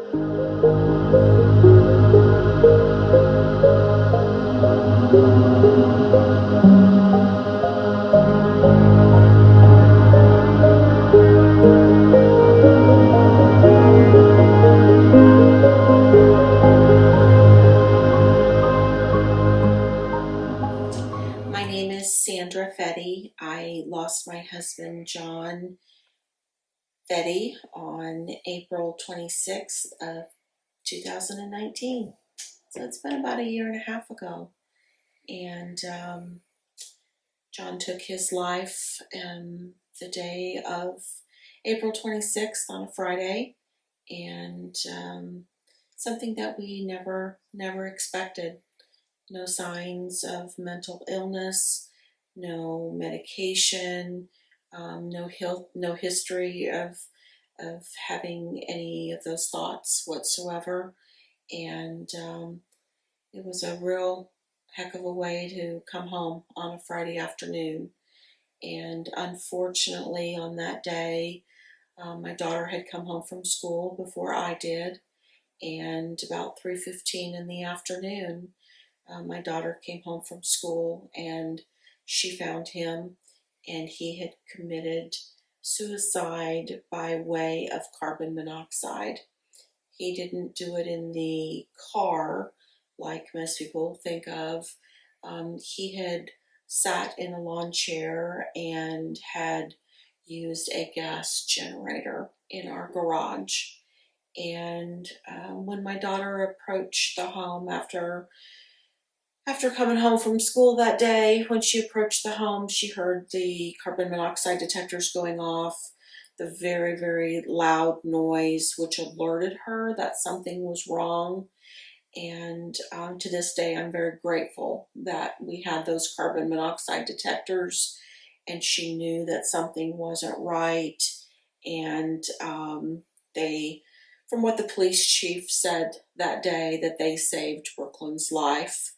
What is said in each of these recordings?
My name is Sandra Fetty. I lost my husband, John Fetty, on April 26th of 2019. So it's been about a year and a half ago. And John took his life the day of April 26th on a Friday. And something that we never expected. No signs of mental illness, no medication, no history of having any of those thoughts whatsoever. And it was a real heck of a way to come home on a Friday afternoon. And unfortunately, on that day, my daughter had come home from school before I did, and about 3:15 in the afternoon, my daughter came home from school and she found him, and he had committed suicide by way of carbon monoxide. He didn't do it in the car like most people think of. He had sat in a lawn chair and had used a gas generator in our garage. And when my daughter approached the home after coming home from school that day, when she approached the home, she heard the carbon monoxide detectors going off, the very, very loud noise, which alerted her that something was wrong. And to this day, I'm very grateful that we had those carbon monoxide detectors, and she knew that something wasn't right. And they, from what the police chief said that day, that they saved Brooklyn's life,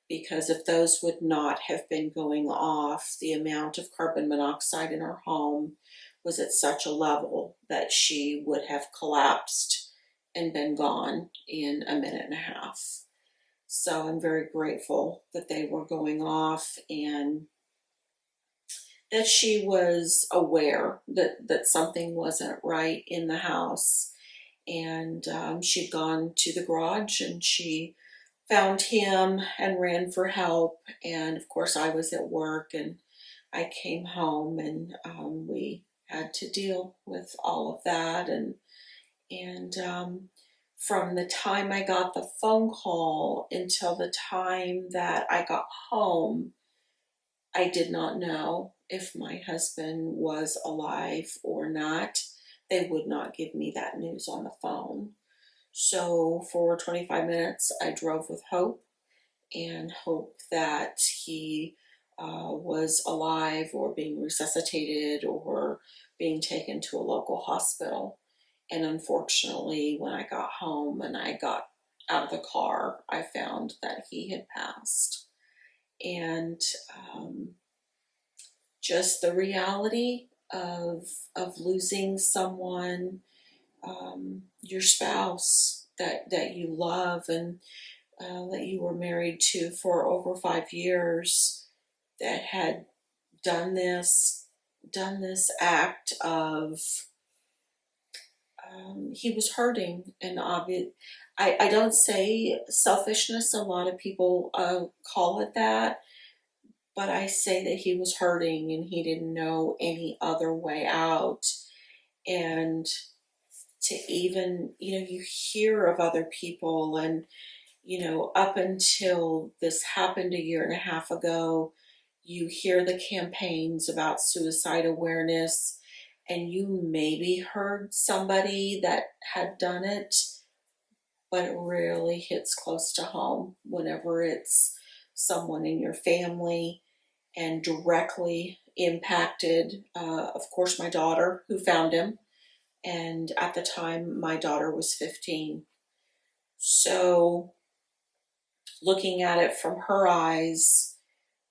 because if those would not have been going off, the amount of carbon monoxide in her home was at such a level that she would have collapsed and been gone in a minute and a half. So I'm very grateful that they were going off, and that she was aware that something wasn't right in the house. And she'd gone to the garage and she found him and ran for help. And of course, I was at work, and I came home, and we had to deal with all of that. And from the time I got the phone call until the time that I got home, I did not know if my husband was alive or not. They would not give me that news on the phone. So for 25 minutes, I drove with hope, and hope that he was alive or being resuscitated or being taken to a local hospital. And unfortunately, when I got home and I got out of the car, I found that he had passed. And just the reality of losing someone, your spouse that you love, and that you were married to for over 5 years, that had done this act of, he was hurting. And I don't say selfishness, a lot of people call it that, but I say that he was hurting and he didn't know any other way out. And to even, you hear of other people, and up until this happened a year and a half ago, you hear the campaigns about suicide awareness, and you maybe heard somebody that had done it, but it really hits close to home whenever it's someone in your family and directly impacted. Of course, my daughter, who found him, and at the time, my daughter was 15. So looking at it from her eyes,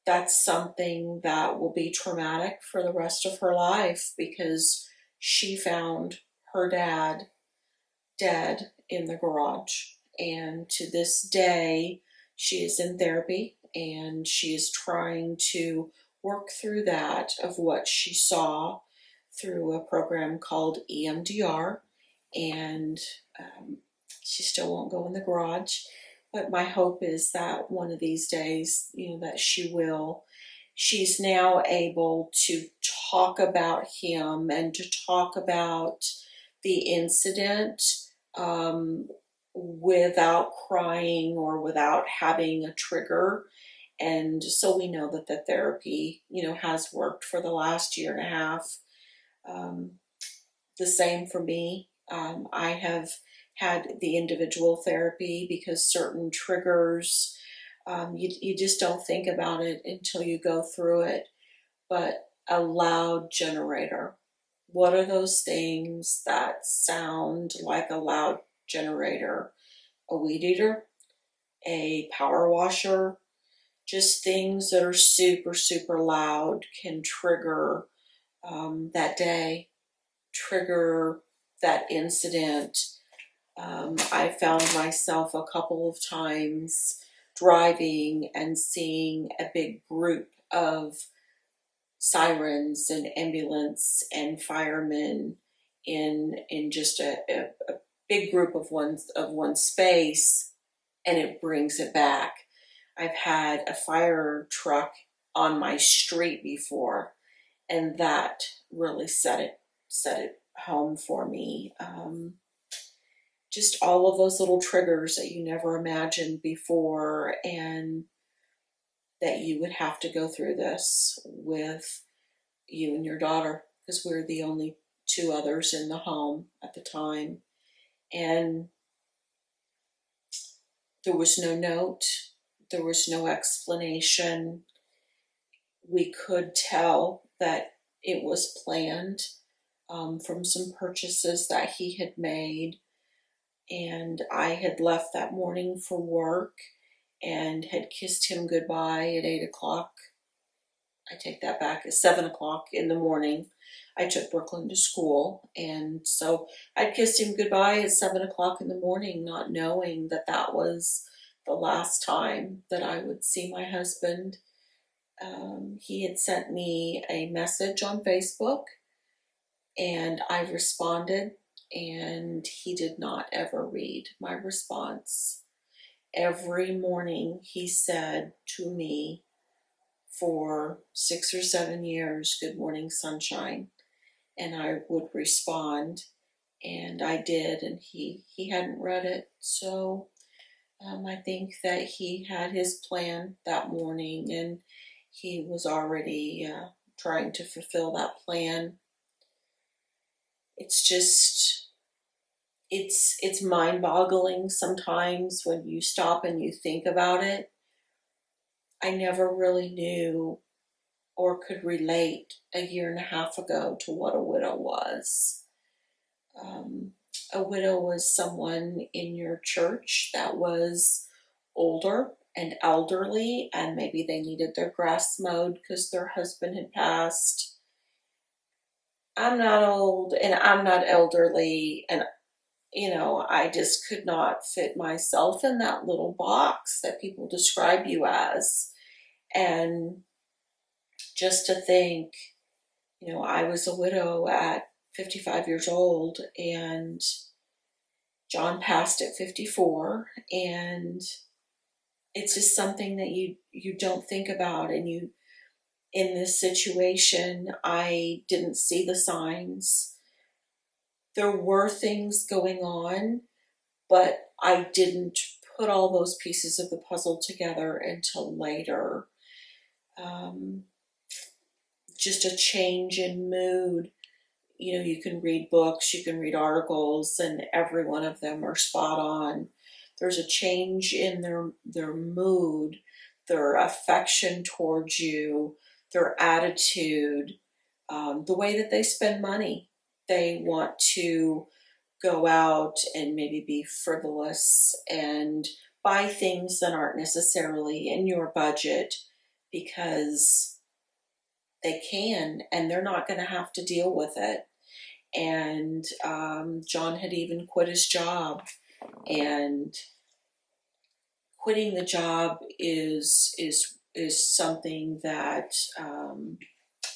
that's something that will be traumatic for the rest of her life, because she found her dad dead in the garage. And to this day, she is in therapy and she is trying to work through that of what she saw through a program called EMDR. And she still won't go in the garage. But my hope is that one of these days, that she will. She's now able to talk about him and to talk about the incident without crying or without having a trigger. And so we know that the therapy, has worked for the last year and a half. The same for me. I have had the individual therapy because certain triggers, you just don't think about it until you go through it. But a loud generator. What are those things that sound like a loud generator? A weed eater, a power washer, just things that are super, super loud can trigger that day, trigger that incident. I found myself a couple of times driving and seeing a big group of sirens and ambulance and firemen in just a big group of one space, and it brings it back. I've had a fire truck on my street before, and that really set it home for me. Just all of those little triggers that you never imagined before, and that you would have to go through this with you and your daughter, because we were the only two others in the home at the time. And there was no note, there was no explanation. We could tell that it was planned from some purchases that he had made. And I had left that morning for work and had kissed him goodbye at 8 o'clock. I take that back, at 7 o'clock in the morning. I took Brooklyn to school, and so I kissed him goodbye at 7 o'clock in the morning, not knowing that that was the last time that I would see my husband. He had sent me a message on Facebook, and I responded, and he did not ever read my response. Every morning he said to me for 6 or 7 years, "Good morning, sunshine." And I would respond, and I did, and he hadn't read it. So I think that he had his plan that morning, and he was already trying to fulfill that plan. It's just, it's mind-boggling sometimes when you stop and you think about it. I never really knew or could relate a year and a half ago to what a widow was. A widow was someone in your church that was older and elderly, and maybe they needed their grass mowed because their husband had passed. I'm not old and I'm not elderly, and I just could not fit myself in that little box that people describe you as. And just to think, I was a widow at 55 years old, and John passed at 54, and it's just something that you don't think about. And in this situation, I didn't see the signs. There were things going on, but I didn't put all those pieces of the puzzle together until later. Just a change in mood. You can read books, you can read articles, and every one of them are spot on. There's a change in their mood, their affection towards you, their attitude, the way that they spend money. They want to go out and maybe be frivolous and buy things that aren't necessarily in your budget because they can, and they're not going to have to deal with it. And John had even quit his job and quitting the job is something that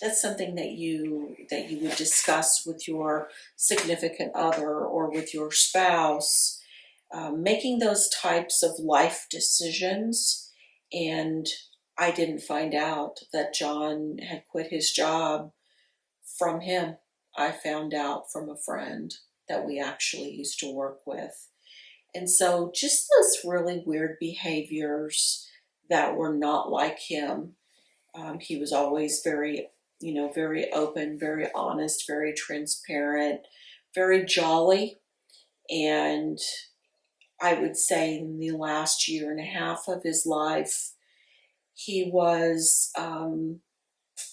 that's something that you would discuss with your significant other or with your spouse. Making those types of life decisions, and I didn't find out that John had quit his job from him. I found out from a friend that we actually used to work with. And so just those really weird behaviors that were not like him. He was always very, very open, very honest, very transparent, very jolly. And I would say in the last year and a half of his life, he was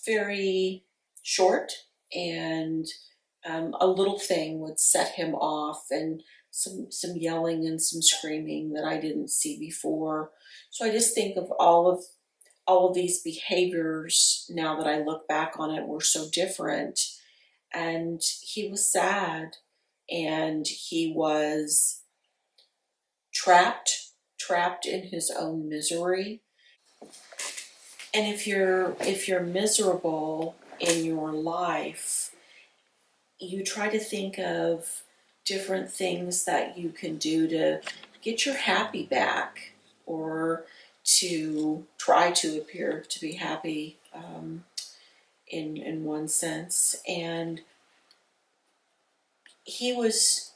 very short, and a little thing would set him off, and some yelling and some screaming that I didn't see before. So I just think of all of these behaviors now that I look back on it were so different. And he was sad, and he was trapped in his own misery. And if you're miserable in your life, you try to think of different things that you can do to get your happy back, or to try to appear to be happy, in one sense. And he was,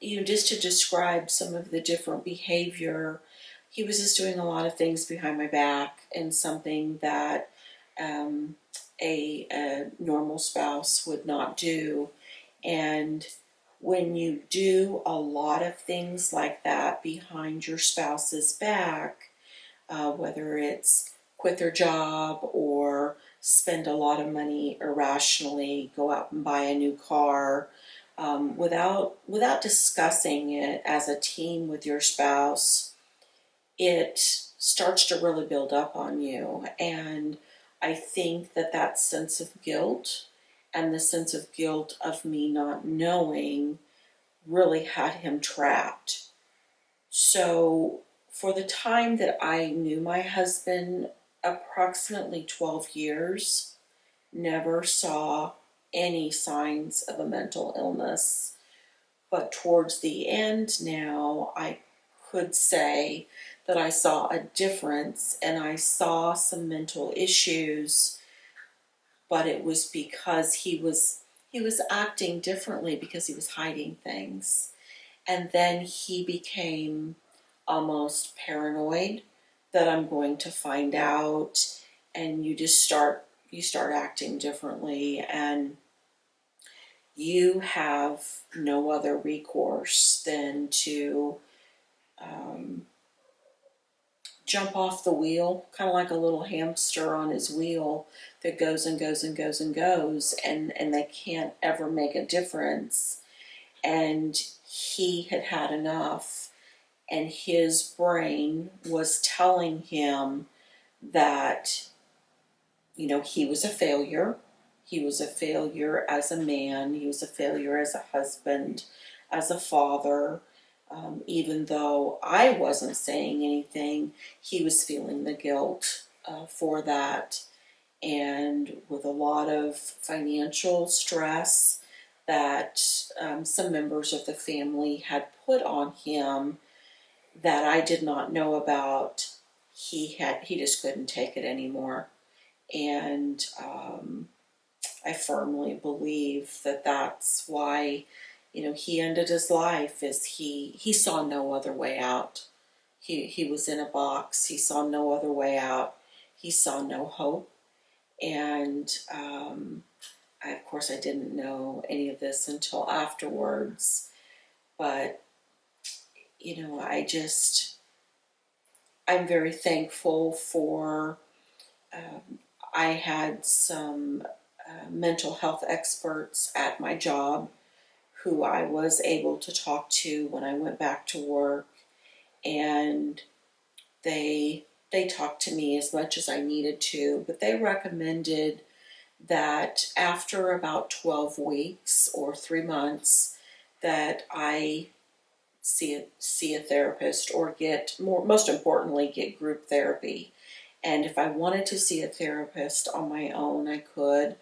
just to describe some of the different behavior, he was just doing a lot of things behind my back, and something that a normal spouse would not do. And when you do a lot of things like that behind your spouse's back, whether it's quit their job or spend a lot of money irrationally, go out and buy a new car, without discussing it as a team with your spouse, it starts to really build up on you. And I think that sense of guilt, and the sense of guilt of me not knowing, really had him trapped. So for the time that I knew my husband, approximately 12 years, never saw any signs of a mental illness. But towards the end now, I could say that I saw a difference, and I saw some mental issues, but it was because he was acting differently, because he was hiding things. And then he became almost paranoid that I'm going to find out, and you start acting differently, and you have no other recourse than to jump off the wheel, kind of like a little hamster on his wheel that goes and goes and goes and goes, and they can't ever make a difference. And he had had enough, and his brain was telling him that, he was a failure. He was a failure as a man. He was a failure as a husband, as a father. Even though I wasn't saying anything, he was feeling the guilt for that. And with a lot of financial stress that some members of the family had put on him that I did not know about, he just couldn't take it anymore. And I firmly believe that that's why, he ended his life, is he saw no other way out. He was in a box. He saw no other way out. He saw no hope. And of course, I didn't know any of this until afterwards. But, I'm very thankful for, I had some mental health experts at my job who I was able to talk to when I went back to work, and they talked to me as much as I needed to, but they recommended that after about 12 weeks or 3 months that I see a therapist or most importantly, get group therapy. And if I wanted to see a therapist on my own, I could.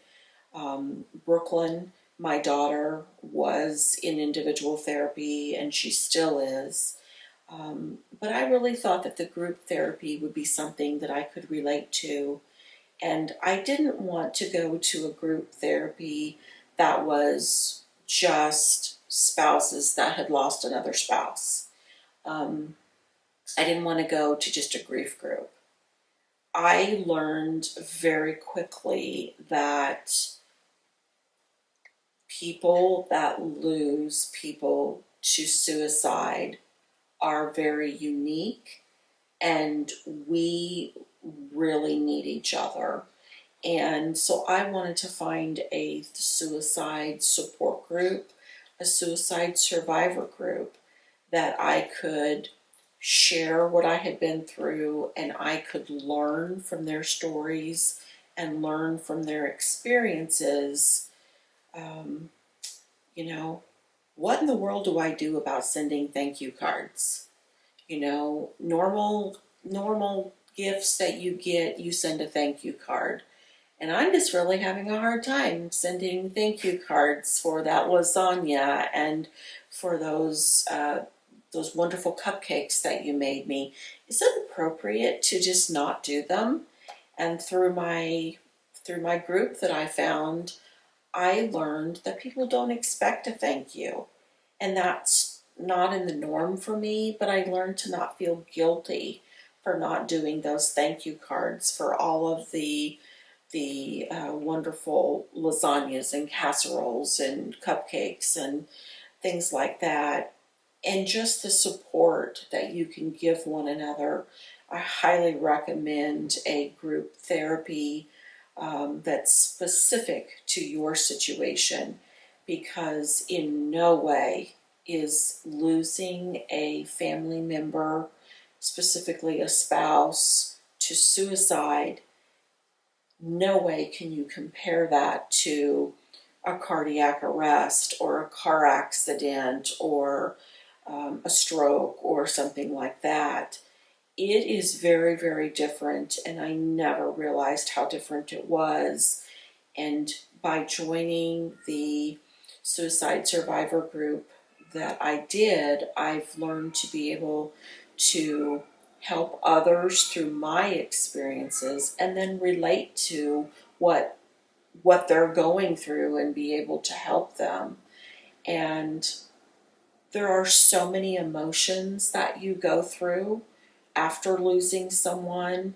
Brooklyn, my daughter, was in individual therapy, and she still is. But I really thought that the group therapy would be something that I could relate to. And I didn't want to go to a group therapy that was just spouses that had lost another spouse. I didn't want to go to just a grief group. I learned very quickly that people that lose people to suicide are very unique, and we really need each other. And so I wanted to find a suicide support group, a suicide survivor group that I could share what I had been through, and I could learn from their stories and learn from their experiences. Um, you know, what in the world do I do about sending thank you cards? Normal gifts that you get, you send a thank you card. And I'm just really having a hard time sending thank you cards for that lasagna and for those wonderful cupcakes that you made me. Is it appropriate to just not do them? And through my group that I found, I learned that people don't expect a thank you. And that's not in the norm for me, but I learned to not feel guilty for not doing those thank you cards for all of the wonderful lasagnas and casseroles and cupcakes and things like that. And just the support that you can give one another. I highly recommend a group therapy that's specific to your situation, because in no way is losing a family member, specifically a spouse, to suicide, no way can you compare that to a cardiac arrest or a car accident or a stroke or something like that. It is very, very different, and I never realized how different it was. And by joining the suicide survivor group that I did, I've learned to be able to help others through my experiences and then relate to what they're going through and be able to help them. And there are so many emotions that you go through after losing someone.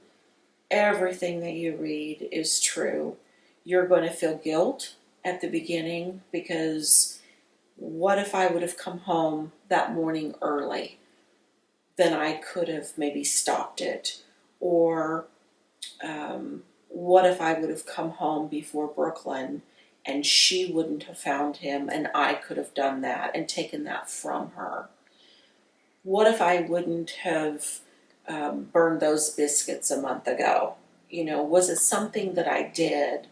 Everything that you read is true. You're going to feel guilt at the beginning, because what if I would have come home that morning early? Then I could have maybe stopped it. Or what if I would have come home before Brooklyn and she wouldn't have found him, and I could have done that and taken that from her? What if I wouldn't have burned those biscuits a month ago? Was it something that I did?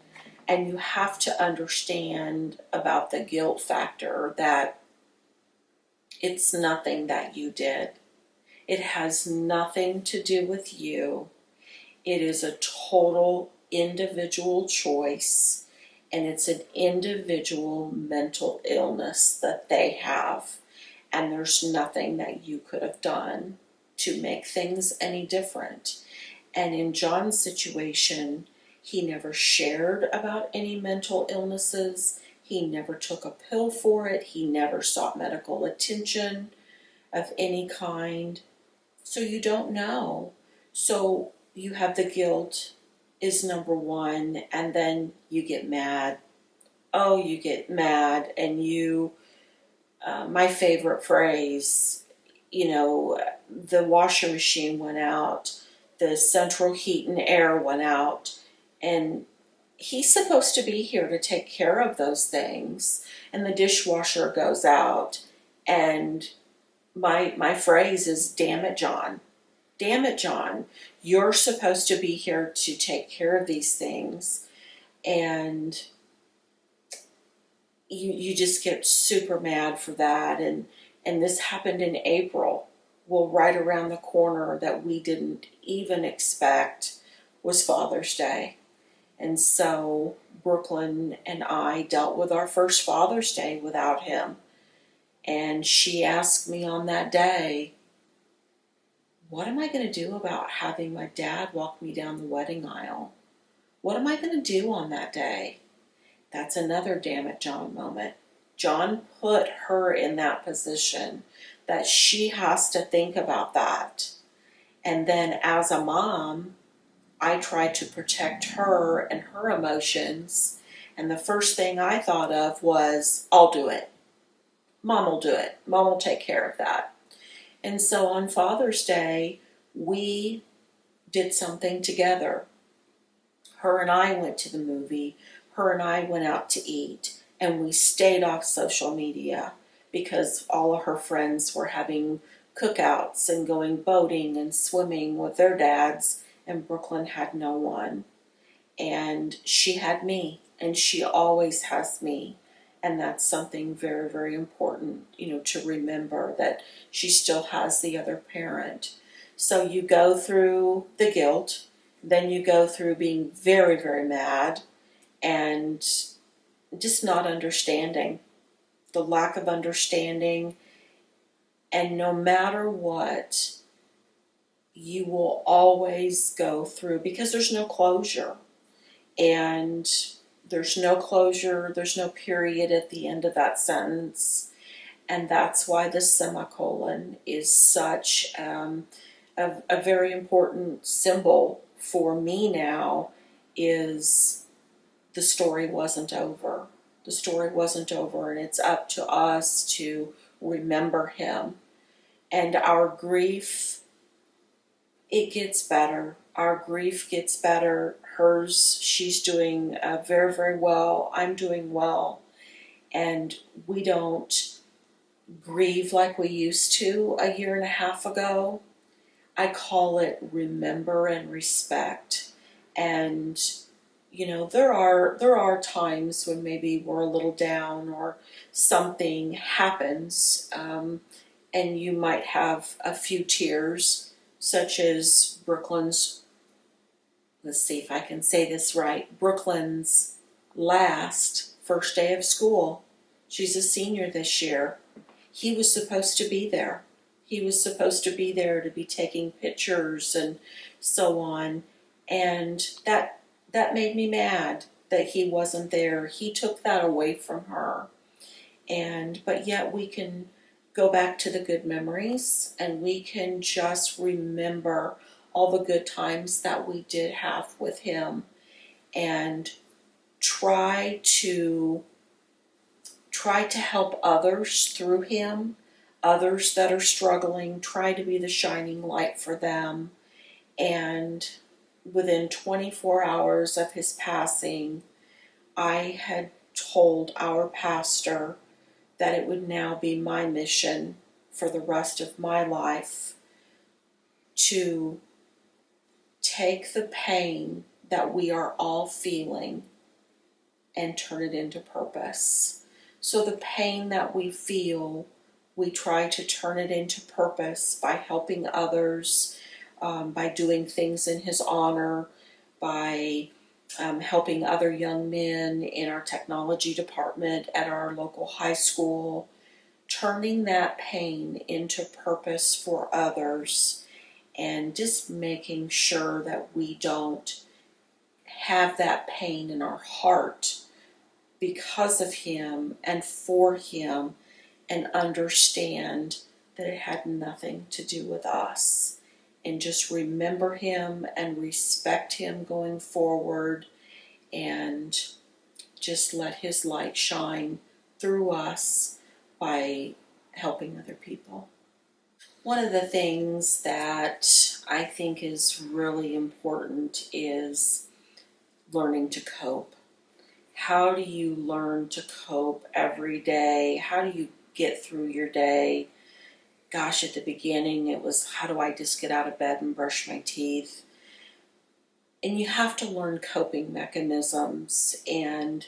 And you have to understand about the guilt factor, that it's nothing that you did. It has nothing to do with you. It is a total individual choice, and it's an individual mental illness that they have. And there's nothing that you could have done to make things any different. And in John's situation, he never shared about any mental illnesses. He never took a pill for it. He never sought medical attention of any kind. So you don't know. So you have the guilt is number one, and then you get mad. Oh, you get mad, and my favorite phrase, the washing machine went out, the central heat and air went out, and he's supposed to be here to take care of those things, and the dishwasher goes out, and my phrase is, damn it, John. Damn it, John. You're supposed to be here to take care of these things. And you just get super mad for that. And And this happened in April. Well, right around the corner that we didn't even expect was Father's Day. And so Brooklyn and I dealt with our first Father's Day without him. And she asked me on that day, what am I going to do about having my dad walk me down the wedding aisle? What am I going to do on that day? That's another damn it, John moment. John put her in that position that she has to think about that. And then as a mom, I tried to protect her and her emotions. And the first thing I thought of was, I'll do it. Mom will do it. Mom will take care of that. And so on Father's Day, we did something together. Her and I went to the movie. Her and I went out to eat. And we stayed off social media because all of her friends were having cookouts and going boating and swimming with their dads. And Brooklyn had no one. And she had me. And she always has me. And that's something very, very important, to remember that she still has the other parent. So you go through the guilt, then you go through being very, very mad and just not understanding, the lack of understanding. And no matter what, you will always go through, because there's no closure. And there's no closure, there's no period at the end of that sentence. And that's why the semicolon is such a very important symbol for me now, is the story wasn't over. The story wasn't over, and it's up to us to remember him. And our grief, it gets better. Our grief gets better. Hers, she's doing very, very well. I'm doing well. And we don't grieve like we used to a year and a half ago. I call it remember and respect. And, there are times when maybe we're a little down or something happens, and you might have a few tears, such as Brooklyn's, let's see if I can say this right, Brooklyn's last first day of school. She's a senior this year. He was supposed to be there. He was supposed to be there to be taking pictures and so on. And that made me mad that he wasn't there. He took that away from her. But yet we can go back to the good memories, and we can just remember all the good times that we did have with him, and try to help others through him, others that are struggling, try to be the shining light for them. And within 24 hours of his passing, I had told our pastor that it would now be my mission for the rest of my life to take the pain that we are all feeling and turn it into purpose. So the pain that we feel, we try to turn it into purpose by helping others, by doing things in his honor, by helping other young men in our technology department at our local high school, turning that pain into purpose for others, and just making sure that we don't have that pain in our heart because of him and for him, and understand that it had nothing to do with us. And just remember him and respect him going forward, and just let his light shine through us by helping other people. One of the things that I think is really important is learning to cope. How do you learn to cope every day? How do you get through your day? Gosh, at the beginning it was, how do I just get out of bed and brush my teeth? And you have to learn coping mechanisms, and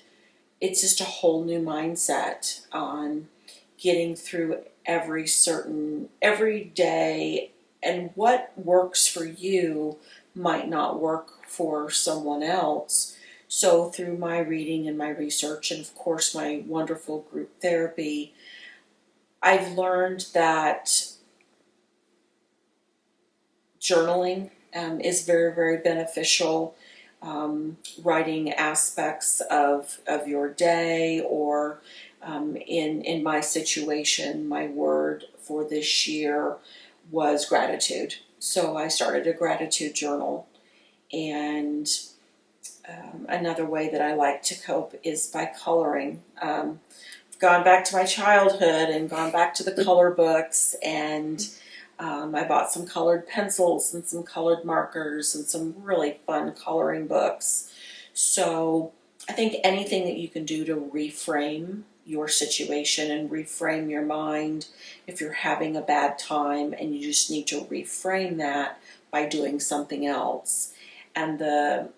it's just a whole new mindset on getting through every day, and what works for you might not work for someone else. So through my reading and my research, and of course my wonderful group therapy, I've learned that journaling is very, very beneficial. Writing aspects of your day, or in my situation, my word for this year was gratitude. So I started a gratitude journal, and another way that I like to cope is by coloring. I've gone back to my childhood and gone back to the color books, and I bought some colored pencils and some colored markers and some really fun coloring books. So I think anything that you can do to reframe your situation and reframe your mind, if you're having a bad time and you just need to reframe that by doing something else. And the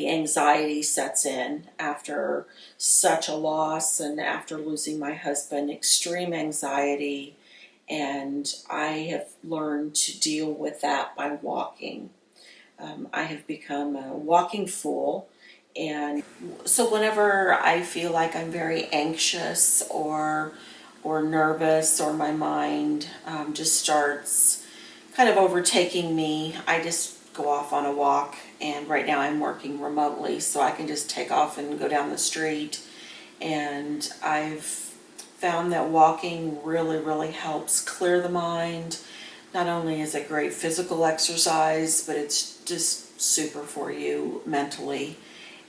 anxiety sets in after such a loss, and after losing my husband, extreme anxiety. And I have learned to deal with that by walking. I have become a walking fool. And so whenever I feel like I'm very anxious or nervous, or my mind just starts kind of overtaking me, I just go off on a walk. And right now I'm working remotely, so I can just take off and go down the street. And I've found that walking really, really helps clear the mind. Not only is it great physical exercise, but it's just super for you mentally.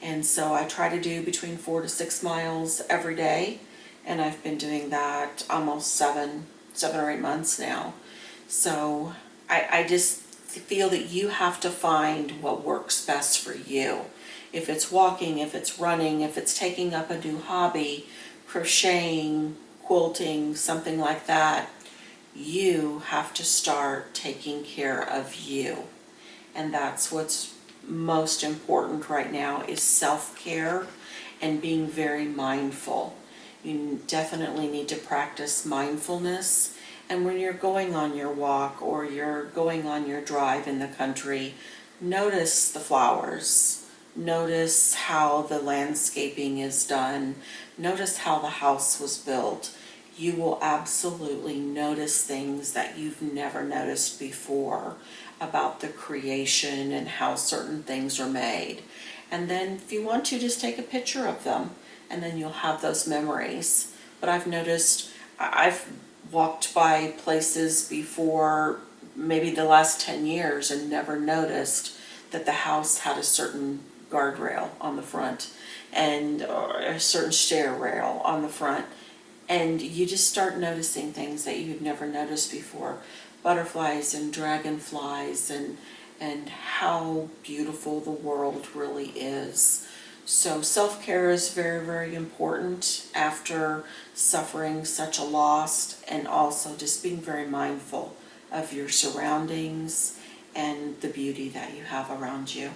And so I try to do between 4 to 6 miles every day, and I've been doing that almost 7 or 8 months now. So I just feel that you have to find what works best for you. If it's walking, if it's running, if it's taking up a new hobby, crocheting, quilting, something like that, you have to start taking care of you. And that's what's most important right now, is self-care and being very mindful. You definitely need to practice mindfulness. And when you're going on your walk or you're going on your drive in the country, notice the flowers. Notice how the landscaping is done. Notice how the house was built. You will absolutely notice things that you've never noticed before about the creation and how certain things are made. And then if you want to, just take a picture of them, and then you'll have those memories. But I've noticed, I've walked by places before maybe the last 10 years and never noticed that the house had a certain guardrail on the front, and or a certain stair rail on the front. And you just start noticing things that you've never noticed before. Butterflies and dragonflies, and how beautiful the world really is. So self-care is very, very important after suffering such a loss, and also just being very mindful of your surroundings and the beauty that you have around you.